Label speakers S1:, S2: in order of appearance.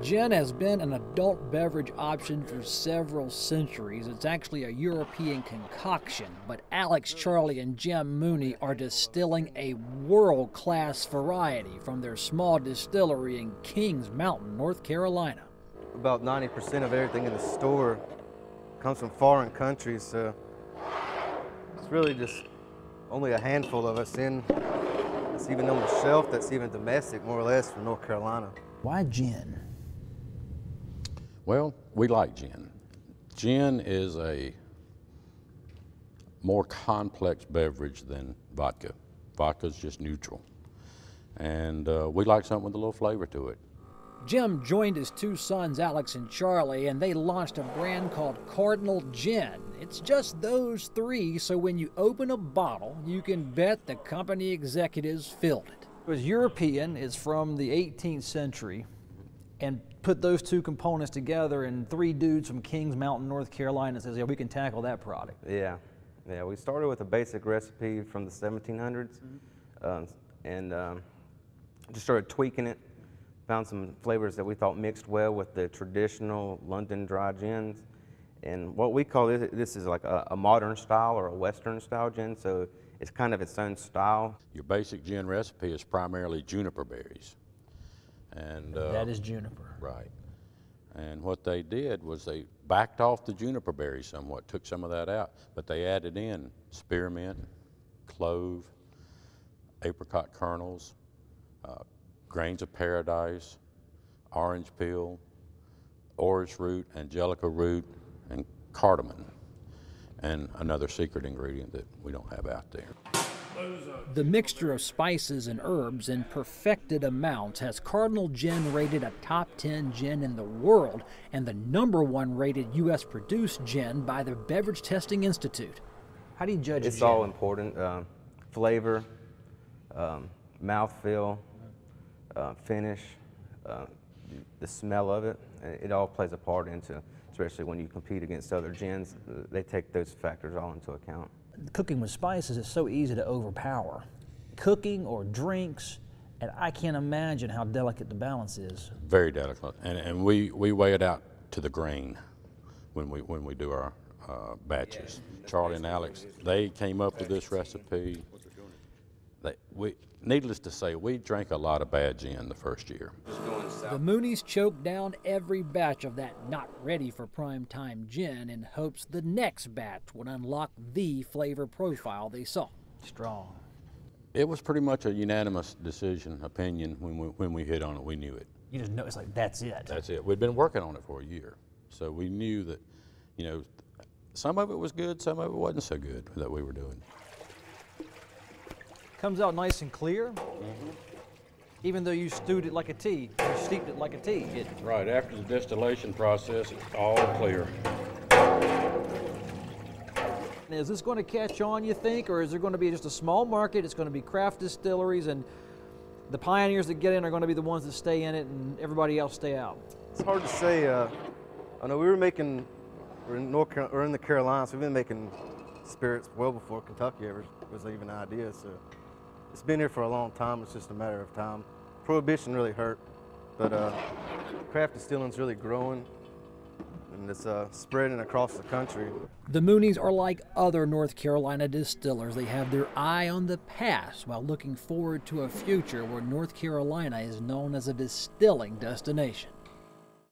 S1: Gin has been an adult beverage option for several centuries. It's actually a European concoction, but Alex, Charlie, and Jim Mooney are distilling a world-class variety from their small distillery in Kings Mountain, North Carolina.
S2: About 90% of everything in the store comes from foreign countries, so it's really just only a handful of us that's even on the shelf that's even domestic, more or less, from North Carolina.
S1: Why gin?
S3: Well, we like gin. Gin is a more complex beverage than vodka. Vodka's just neutral. And we like something with a little flavor to it.
S1: Jim joined his two sons, Alex and Charlie, and they launched a brand called Cardinal Gin. It's just those three, so when you open a bottle, you can bet the company executives filled it. It was European, it's from the 18th century, and put those two components together, and three dudes from Kings Mountain, North Carolina says, yeah, we can tackle that product.
S2: Yeah, we started with a basic recipe from the 1700s, and just started tweaking it. Found some flavors that we thought mixed well with the traditional London dry gins. And what we call this is like a modern style or a Western style gin, so it's kind of its own style.
S3: Your basic gin recipe is primarily juniper berries. And
S1: that is juniper.
S3: Right. And what they did was they backed off the juniper berries somewhat, took some of that out, but they added in spearmint, clove, apricot kernels, grains of paradise, orange peel, orris root, angelica root, and cardamom, and another secret ingredient that we don't have out there.
S1: The mixture of spices and herbs in perfected amounts has Cardinal Gin rated a top 10 gin in the world and the #1 rated U.S. produced gin by the Beverage Testing Institute. How do you judge
S2: It's
S1: gin?
S2: all important. Flavor, mouthfeel, finish, the smell of it. It all plays a part into, especially when you compete against other gins, they take those factors all into account.
S1: Cooking with spices is so easy to overpower. Cooking or drinks, and I can't imagine how delicate the balance is.
S3: Very delicate, and we weigh it out to the grain when we do our batches. Charlie and Alex, they came up with this recipe. Needless to say, we drank a lot of bad gin the first year.
S1: The Moonies choked down every batch of that not ready for prime time gin in hopes the next batch would unlock the flavor profile they saw. Strong.
S3: It was pretty much a unanimous opinion when we hit on it. We knew it.
S1: You just know, it's like, that's it.
S3: That's it. We'd been working on it for a year. So we knew that, you know, some of it was good, some of it wasn't so good that we were doing.
S1: Comes out nice and clear, even though you stewed it like a tea, you steeped it like a tea.
S3: Right, after the distillation process, it's all clear.
S1: Is this going to catch on, you think, or is there going to be just a small market? It's going to be craft distilleries, and the pioneers that get in are going to be the ones that stay in it, and everybody else stay out?
S2: It's hard to say. I know we're in the Carolinas. We've been making spirits well before Kentucky ever was even an idea. So it's been here for a long time. It's just a matter of time. Prohibition really hurt, but craft distilling's really growing, and it's spreading across the country.
S1: The Moonies are like other North Carolina distillers. They have their eye on the past while looking forward to a future where North Carolina is known as a distilling destination.